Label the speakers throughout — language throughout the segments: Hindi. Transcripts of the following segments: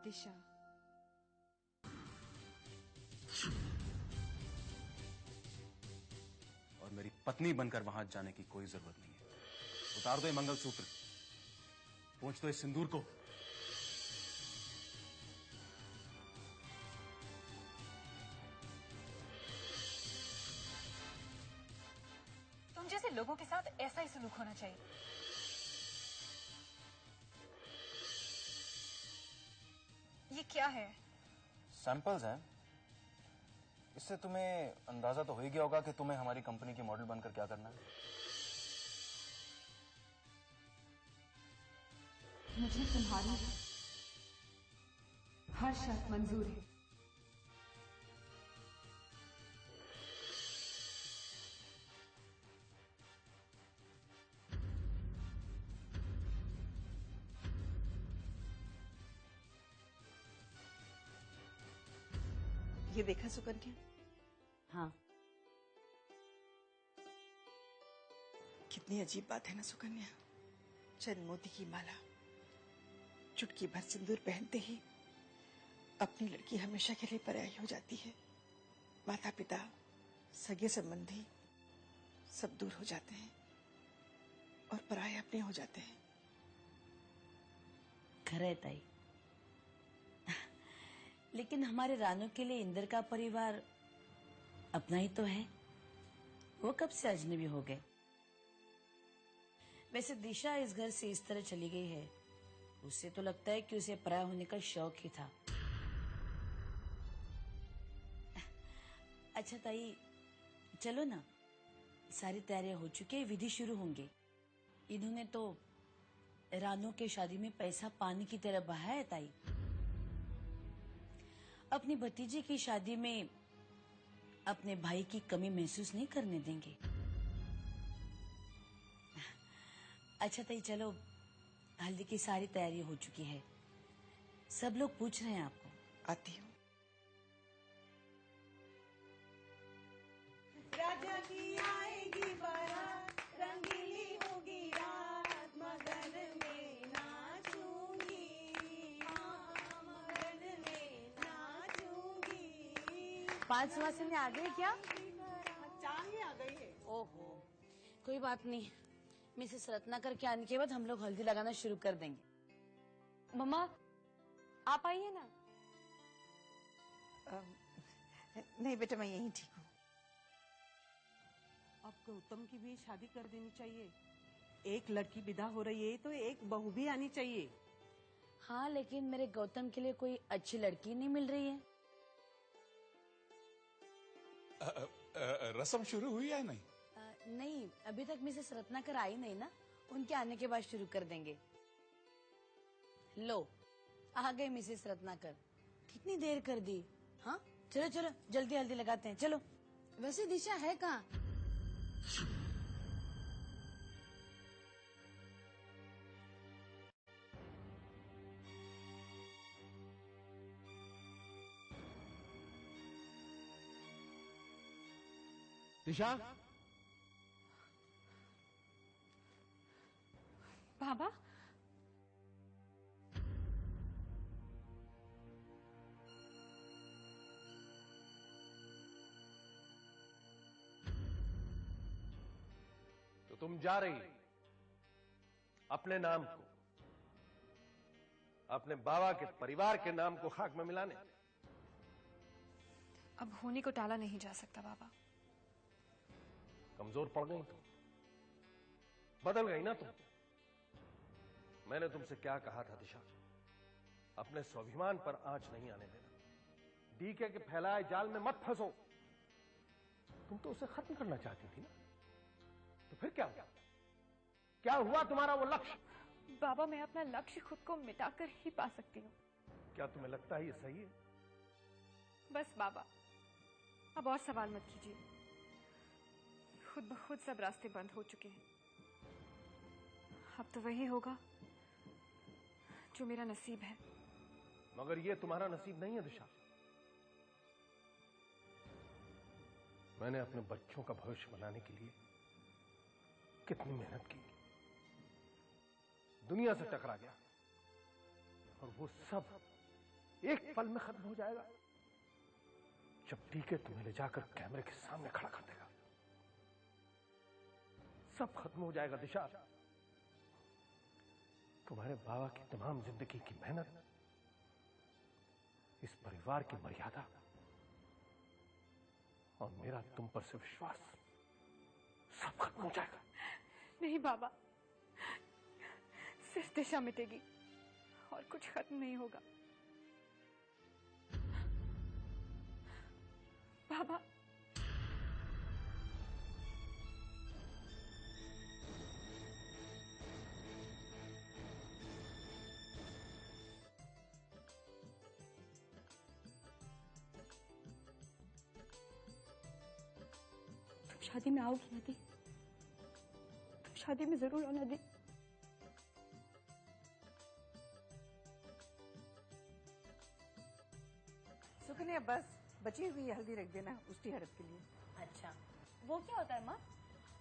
Speaker 1: दिशा।
Speaker 2: और मेरी पत्नी बनकर वहां जाने की कोई जरूरत नहीं है। उतार दो ये मंगलसूत्र, पहुंच दो इस सिंदूर को।
Speaker 1: तुम जैसे लोगों के साथ ऐसा ही सलूक होना चाहिए। ये क्या है?
Speaker 3: सैंपल्स हैं। इससे तुम्हें अंदाजा तो हो ही गया होगा कि तुम्हें हमारी कंपनी के मॉडल बनकर क्या करना है।
Speaker 1: मुझे तुम्हारी हर शर्त मंजूर है।
Speaker 4: ये देखा सुकन्या?
Speaker 5: हाँ।
Speaker 4: कितनी अजीब बात है ना सुकन्या। चंद मोती की माला, चुटकी भर सिंदूर पहनते ही अपनी लड़की हमेशा के लिए पराई हो जाती है। माता पिता, सगे संबंधी सब दूर हो जाते हैं और पराये अपने हो जाते हैं।
Speaker 5: खरा है ताई, लेकिन हमारे रानू के लिए इंद्र का परिवार अपना ही तो है। वो कब से अजनबी हो गए? वैसे दिशा इस घर से इस तरह चली गई है, उससे तो लगता है कि उसे पराया होने का शौक ही था। अच्छा ताई, चलो ना, सारी तैयारियां हो चुकी है, विधि शुरू होंगी। इन्होंने तो रानू के शादी में पैसा पानी की तरह बहाया है ताई। अपनी भतीजी की शादी में अपने भाई की कमी महसूस नहीं करने देंगे। अच्छा ताई चलो, हल्दी की सारी तैयारी हो चुकी है, सब लोग पूछ रहे हैं आपको।
Speaker 4: आती हूँ।
Speaker 6: राजा की आएगी बारात, रंगीली होगी रात, मगन में नाचूंगी, हाँ मगन में नाचूंगी।
Speaker 5: 5 सुहासिनें आ गई क्या?
Speaker 6: 4 ही आ गई है।
Speaker 5: ओहो, कोई बात नहीं, मिसेस रत्नाकर के आने के बाद हम लोग हल्दी लगाना शुरू कर देंगे।
Speaker 1: मम्मा, आप आइए ना।
Speaker 4: नहीं बेटा, मैं यहीं ठीक हूँ।
Speaker 6: अब गौतम की भी शादी कर देनी चाहिए। एक लड़की विदा हो रही है तो एक बहू भी आनी चाहिए।
Speaker 5: हाँ, लेकिन मेरे गौतम के लिए कोई अच्छी लड़की नहीं मिल रही है।
Speaker 7: रस्म शुरू हुई है नहीं?
Speaker 5: नहीं, अभी तक मिसेस रत्नाकर आई नहीं ना, उनके आने के बाद शुरू कर देंगे। लो, आ गए मिसेस रत्नाकर। कितनी देर कर दी? हाँ, चलो चलो जल्दी हल्दी लगाते हैं, चलो। वैसे दिशा है कहाँ?
Speaker 8: दिशा,
Speaker 1: बाबा,
Speaker 8: तो तुम जा रही अपने नाम को, अपने बाबा के परिवार के नाम को खाक में मिलाने?
Speaker 1: अब होने को टाला नहीं जा सकता बाबा।
Speaker 8: कमजोर पड़ गई तुम, बदल गई ना तुम। मैंने तुमसे क्या कहा था दिशा? अपने स्वाभिमान पर आंच नहीं आने देना। डीके के फैलाए जाल में मत फंसो। तुम तो उसे खत्म करना चाहती थी ना, तो फिर क्या हुआ? क्या हुआ तुम्हारा वो लक्ष्य?
Speaker 1: बाबा, मैं अपना लक्ष्य खुद को मिटाकर ही पा सकती हूँ।
Speaker 8: क्या तुम्हें लगता है ये सही है?
Speaker 1: बस बाबा, अब और सवाल मत कीजिए। खुद ब खुद सब रास्ते बंद हो चुके हैं। अब तो वही होगा जो मेरा नसीब है।
Speaker 8: मगर ये तुम्हारा नसीब नहीं है दिशा। मैंने अपने बच्चों का भविष्य बनाने के लिए कितनी मेहनत की, दुनिया से टकरा गया और वो सब एक पल में खत्म हो जाएगा। जब डीके तुम्हें ले जाकर कैमरे के सामने खड़ा कर देगा, सब खत्म हो जाएगा दिशा। तुम्हारे बाबा की तमाम जिंदगी की मेहनत, इस परिवार की मर्यादा और मेरा तुम पर से विश्वास, सब खत्म हो जाएगा।
Speaker 1: नहीं बाबा, सिर्फ दिशा मिटेगी और कुछ खत्म नहीं होगा। बाबा, तुम शादी में आओगी नदी? तुम शादी में जरूर आना दी।
Speaker 4: सुकन्या, बस बची हुई हल्दी रख देना उसकी हड़प के लिए।
Speaker 5: अच्छा, वो क्या होता है माँ?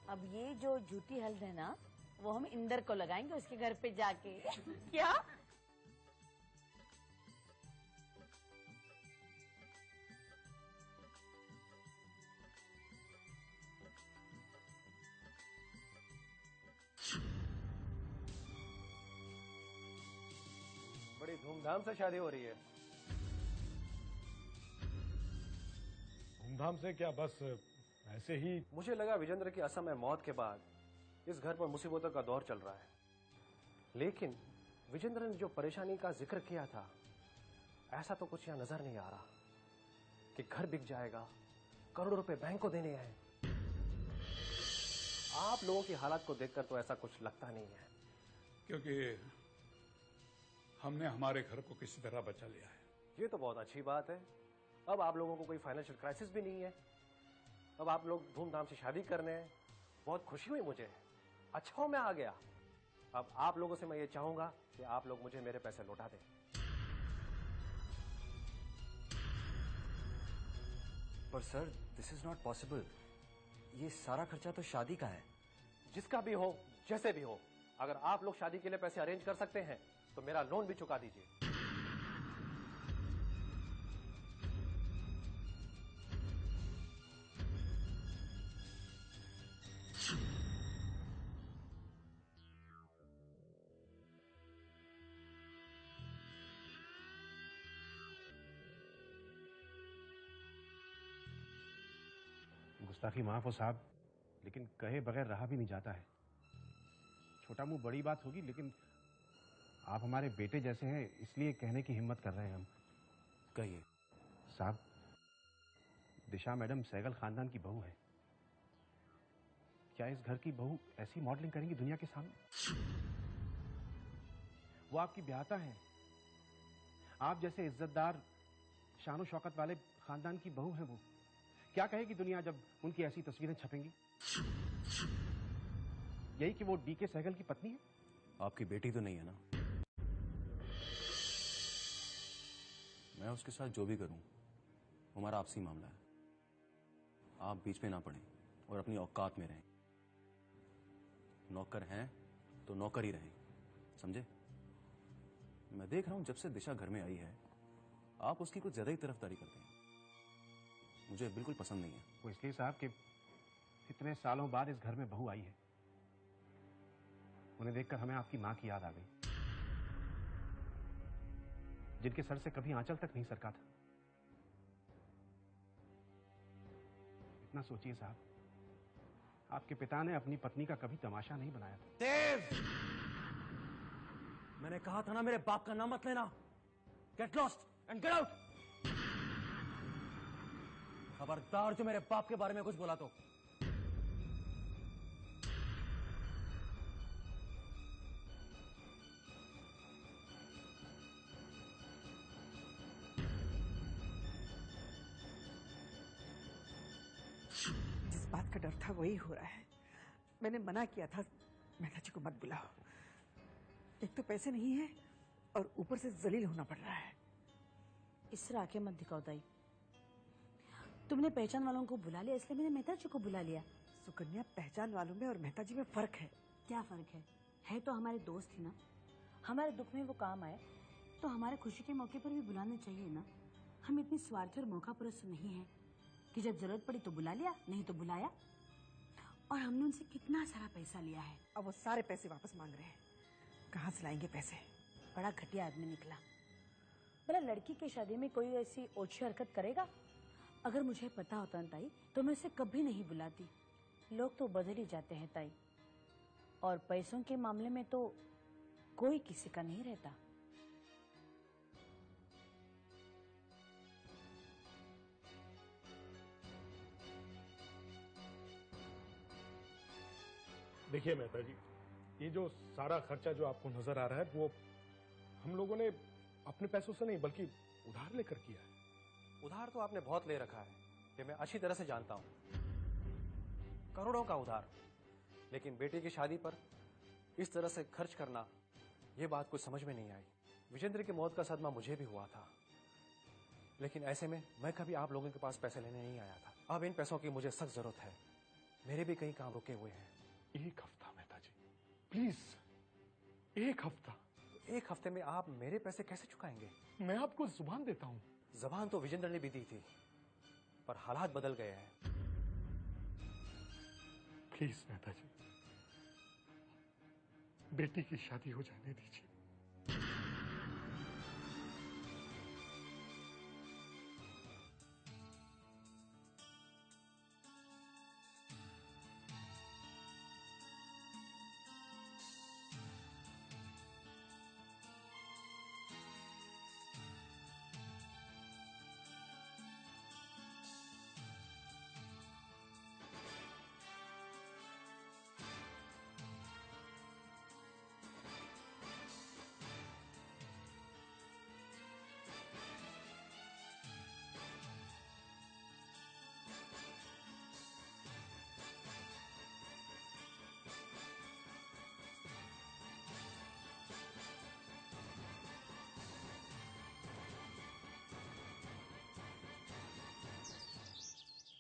Speaker 5: अब ये जो झूठी हल्द है ना, वो हम इंदर को लगाएंगे उसके घर पे जाके। क्या?
Speaker 8: बड़ी धूमधाम से शादी हो रही है।
Speaker 7: धूमधाम से क्या, बस ऐसे ही।
Speaker 8: मुझे लगा विजेंद्र की असमय मौत के बाद इस घर पर मुसीबतों का दौर चल रहा है, लेकिन विजेंद्र ने जो परेशानी का जिक्र किया था, ऐसा तो कुछ यहां नजर नहीं आ रहा कि घर बिक जाएगा, करोड़ों रुपए बैंक को देने हैं। आप लोगों की हालात को देखकर तो ऐसा कुछ लगता नहीं है।
Speaker 7: क्योंकि हमने हमारे घर को किसी तरह बचा लिया है।
Speaker 8: ये तो बहुत अच्छी बात है। अब आप लोगों को कोई फाइनेंशियल क्राइसिस भी नहीं है। अब आप लोग धूमधाम से शादी करने हैं। बहुत खुशी हुई मुझे, अच्छा हो मैं आ गया। अब आप लोगों से मैं ये चाहूंगा कि आप लोग मुझे मेरे पैसे लौटा दें।
Speaker 3: पर sir, this is not possible. ये सारा खर्चा तो शादी का है।
Speaker 8: जिसका भी हो, जैसे भी हो, अगर आप लोग शादी के लिए पैसे अरेंज कर सकते हैं तो मेरा लोन भी चुका दीजिए।
Speaker 9: गुस्ताखी माफ हो साहब, लेकिन कहे बगैर रहा भी नहीं जाता है। छोटा मुंह बड़ी बात होगी, लेकिन आप हमारे बेटे जैसे हैं, इसलिए कहने की हिम्मत कर रहे हैं हम।
Speaker 2: कहिए
Speaker 9: साहब, दिशा मैडम सैगल खानदान की बहू है। क्या इस घर की बहू ऐसी मॉडलिंग करेंगी दुनिया के सामने? वो आपकी ब्याहता है। आप जैसे इज्जतदार, शान शौकत वाले खानदान की बहू है वो। क्या कहेगी दुनिया जब उनकी ऐसी तस्वीरें छपेंगी? यही कि वो डीके सहगल की पत्नी है।
Speaker 2: आपकी बेटी तो नहीं है ना? मैं उसके साथ जो भी करूं, हमारा आपसी मामला है। आप बीच में ना पड़ें और अपनी औकात में रहें। नौकर हैं तो नौकर ही रहें, समझे? मैं देख रहा हूं जब से दिशा घर में आई है, आप उसकी कुछ ज्यादा ही तरफदारी करते हैं। मुझे बिल्कुल पसंद नहीं है।
Speaker 9: वो इसलिए साहब कि इतने सालों बाद इस घर में बहू आई है। उन्हें देखकर हमें आपकी मां की याद आ गई, जिनके सर से कभी आंचल तक नहीं सरका था। इतना सोचिए साहब, आपके पिता ने अपनी पत्नी का कभी तमाशा नहीं बनाया था।
Speaker 2: देव, मैंने कहा था ना मेरे बाप का नाम मत लेना। Get lost and get out. खबरदार जो मेरे बाप के बारे में कुछ बोला तो।
Speaker 4: जिस बात का डर था वही हो रहा है। मैंने मना किया था मेहता जी को मत बुलाओ। एक तो पैसे नहीं है और ऊपर से जलील होना पड़ रहा है।
Speaker 5: इस तरह आके मत दिखाओ ताई। तुमने पहचान वालों को बुला लिया, इसलिए मैंने मेहता जी को बुला लिया।
Speaker 4: सुकन्या, पहचान वालों में और मेहता जी में फर्क है।
Speaker 5: क्या फर्क है तो हमारे दोस्त ही ना। हमारे दुख में वो काम आए तो हमारे खुशी के मौके पर भी बुलाना चाहिए ना। हम इतनी स्वार्थी और मौकापरस्त नहीं है कि जब जरूरत पड़ी तो बुला लिया, नहीं तो बुलाया। और हमने उनसे कितना सारा पैसा लिया है।
Speaker 4: अब वो सारे पैसे वापस मांग रहे हैं। कहाँ से लाएंगे पैसे?
Speaker 5: बड़ा घटिया आदमी निकला। भला लड़की की शादी में कोई ऐसी ओछी हरकत करेगा? अगर मुझे पता होता ना ताई तो मैं उसे कभी नहीं बुलाती। लोग तो बदल ही जाते हैं ताई, और पैसों के मामले में तो कोई किसी का नहीं रहता।
Speaker 7: देखिए मेहता जी, ये जो सारा खर्चा जो आपको नजर आ रहा है वो हम लोगों ने अपने पैसों से नहीं बल्कि उधार लेकर किया है।
Speaker 8: उधार तो आपने बहुत ले रखा है, ये मैं अच्छी तरह से जानता हूं, करोड़ों का उधार। लेकिन बेटी की शादी पर इस तरह से खर्च करना, ये बात कुछ समझ में नहीं आई। विजेंद्र की मौत का सदमा मुझे भी हुआ था, लेकिन ऐसे में मैं कभी आप लोगों के पास पैसे लेने नहीं आया था। अब इन पैसों की मुझे सख्त जरूरत है, मेरे भी कई काम रुके हुए हैं।
Speaker 7: एक हफ्ता मेहता जी, प्लीज, एक हफ्ता।
Speaker 8: एक हफ्ते में आप मेरे पैसे कैसे चुकाएंगे?
Speaker 7: मैं आपको जुबान देता हूं।
Speaker 8: जबान तो विजेंद्र ने भी दी थी, पर हालात बदल गए हैं।
Speaker 7: प्लीज मेहता जी, बेटी की शादी हो जाने दीजिए।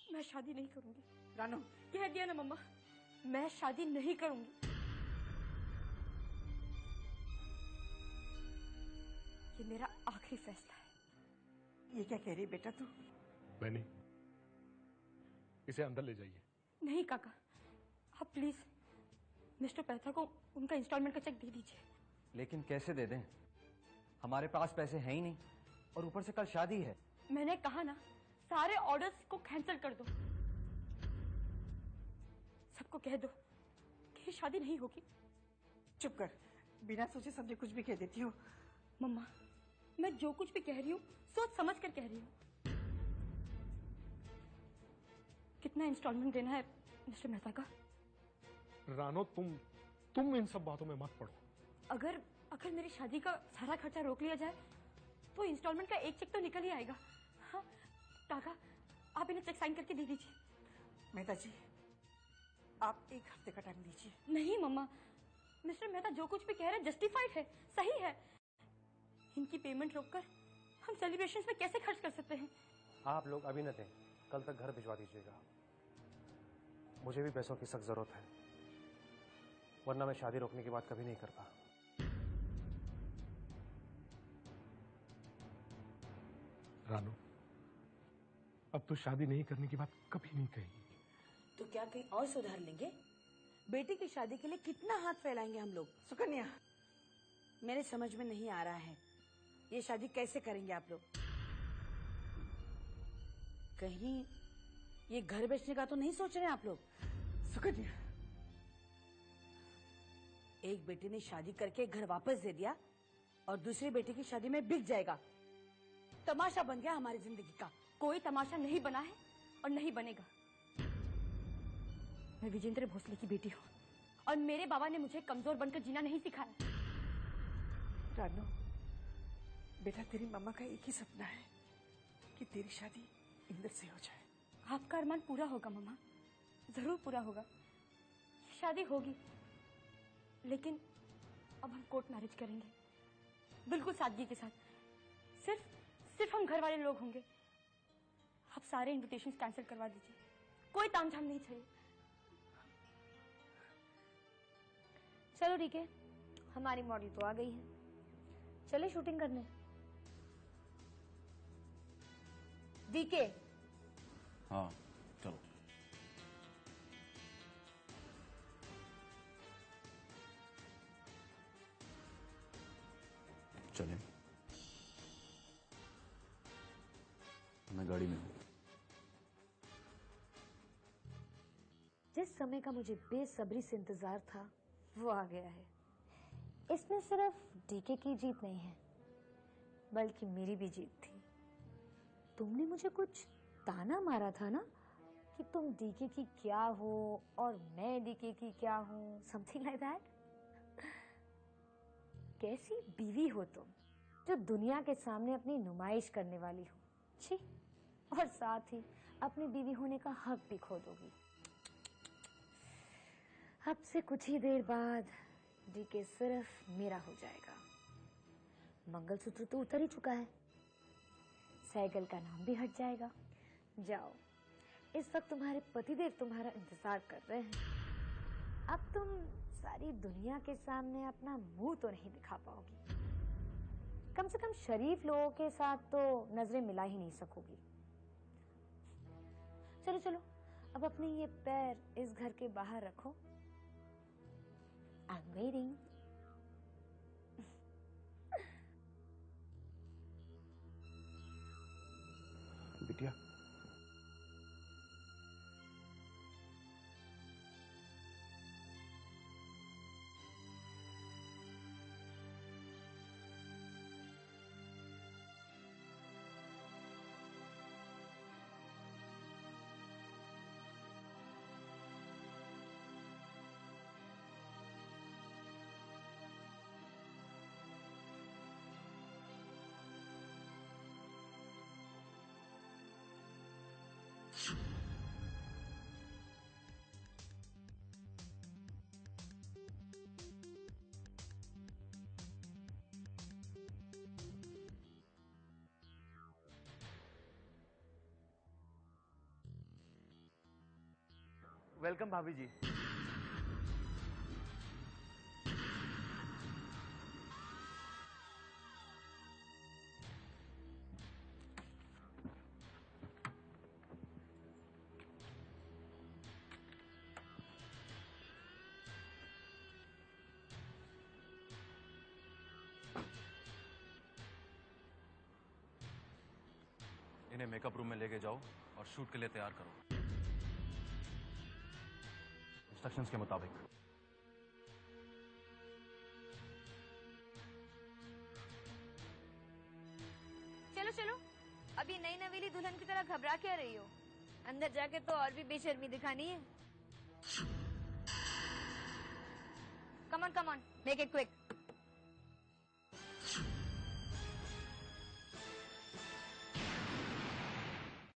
Speaker 1: मैं शादी नहीं करूंगी।
Speaker 4: रानो,
Speaker 1: कह दिया ना मम्मा, मैं शादी नहीं करूंगी। ये मेरा आखिरी फैसला है।
Speaker 4: ये क्या कह रही बेटा तू?
Speaker 7: बहनी, इसे अंदर ले जाइए।
Speaker 1: नहीं काका, आप प्लीज मिस्टर पैथा को उनका इंस्टॉलमेंट का चेक दे दीजिए।
Speaker 3: लेकिन कैसे दे दें? हमारे पास पैसे हैं ही नहीं, और ऊपर से कल शादी है।
Speaker 1: मैंने कहा ना, सारे ऑर्डर्स को कैंसिल कर दो। सबको कह दो कि शादी नहीं होगी।
Speaker 4: चुप कर, बिना सोचे समझे कुछ भी कह देती हो।
Speaker 1: मम्मा, मैं जो कुछ भी कह रही हूँ सोच समझ कर कह रही हूँ। कितना इंस्टॉलमेंट देना है मिस्टर मेहता का?
Speaker 7: रानो, तुम इन सब बातों में मत पड़ो।
Speaker 1: अगर मेरी शादी का सारा खर्चा रोक लिया जाए तो इंस्टॉलमेंट का एक चेक तो निकल ही आएगा। हाँ काका, आप इन्हें चेक साइन करके दे दीजिए।
Speaker 4: मेहता जी, आप एक हफ्ते का टाइम दीजिए।
Speaker 1: नहीं मम्मा, मिस्टर मेहता जो कुछ भी कह रहे हैं जस्टिफाइड है, सही है। इनकी पेमेंट रोककर हम सेलिब्रेशंस में कैसे खर्च कर सकते हैं?
Speaker 8: आप लोग अभी न दें, कल तक घर भिजवा दीजिएगा। मुझे भी पैसों की सख्त जरूरत है, वरना मैं शादी रोकने की बात कभी नहीं करता।
Speaker 7: रानो, अब तो शादी नहीं करने की बात कभी नहीं कही।
Speaker 5: तो क्या कहीं और सुधार लेंगे? बेटी की शादी के लिए कितना हाथ फैलाएंगे हम लोग?
Speaker 4: सुकन्या,
Speaker 5: मेरे समझ में नहीं आ रहा है, ये शादी कैसे करेंगे आप लोग? कहीं ये घर बेचने का तो नहीं सोच रहे हैं आप लोग?
Speaker 4: सुकन्या,
Speaker 5: एक बेटी ने शादी करके घर वापस दे दिया और दूसरी बेटी की शादी में बिक जाएगा। तमाशा बन गया हमारी जिंदगी का।
Speaker 1: कोई तमाशा नहीं बना है और नहीं बनेगा। मैं विजेंद्र भोसले की बेटी हूँ और मेरे बाबा ने मुझे कमजोर बनकर जीना नहीं सिखाया।
Speaker 4: रानो, बेटा तेरी मम्मा का एक ही सपना है कि तेरी शादी इंदर से हो जाए।
Speaker 1: आपका अरमान पूरा होगा मम्मा, जरूर पूरा होगा। शादी होगी, लेकिन अब हम कोर्ट मैरिज करेंगे, बिल्कुल सादगी के साथ। सिर्फ हम घर वाले लोग होंगे। आप सारे इनविटेशंस कैंसिल करवा दीजिए, कोई तामझाम नहीं चाहिए।
Speaker 10: चलो ठीक है, हमारी मॉडल तो आ गई है। चले शूटिंग करने। डीके।
Speaker 2: हाँ चलो। चलें। मैं गाड़ी में हूँ।
Speaker 10: जिस समय का मुझे बेसब्री से इंतजार था वो आ गया है। इसमें सिर्फ डीके की जीत नहीं है बल्कि मेरी भी जीत थी। तुमने मुझे कुछ ताना मारा था ना कि तुम डीके की क्या हो और मैं डीके की क्या हूँ, समथिंग लाइक दैट। कैसी बीवी हो तुम जो दुनिया के सामने अपनी नुमाइश करने वाली हो। छी, और साथ ही अपनी बीवी होने का हक भी खो दोगी। अब से कुछ ही देर बाद डीके सिर्फ मेरा हो जाएगा। मंगलसूत्र तो उतर ही चुका है, साइकिल का नाम भी हट जाएगा। जाओ, इस वक्त तुम्हारे पतिदेव तुम्हारा इंतजार कर रहे हैं। अब तुम सारी दुनिया के सामने अपना मुंह तो नहीं दिखा पाओगी, कम से कम शरीफ लोगों के साथ तो नजरें मिला ही नहीं सकोगी। चलो चलो, अब अपने ये पैर इस घर के बाहर रखो। I'm waiting.
Speaker 9: बिटिया,
Speaker 3: वेलकम भाभी जी।
Speaker 2: इन्हें मेकअप रूम में लेके जाओ और शूट के लिए तैयार करो, इंस्ट्रक्शंस के मुताबिक।
Speaker 10: चलो चलो, अभी नई नवेली दुल्हन की तरह घबरा क्या रही हो? अंदर जाके तो और भी बेशर्मी दिखानी है। Come on, make it quick.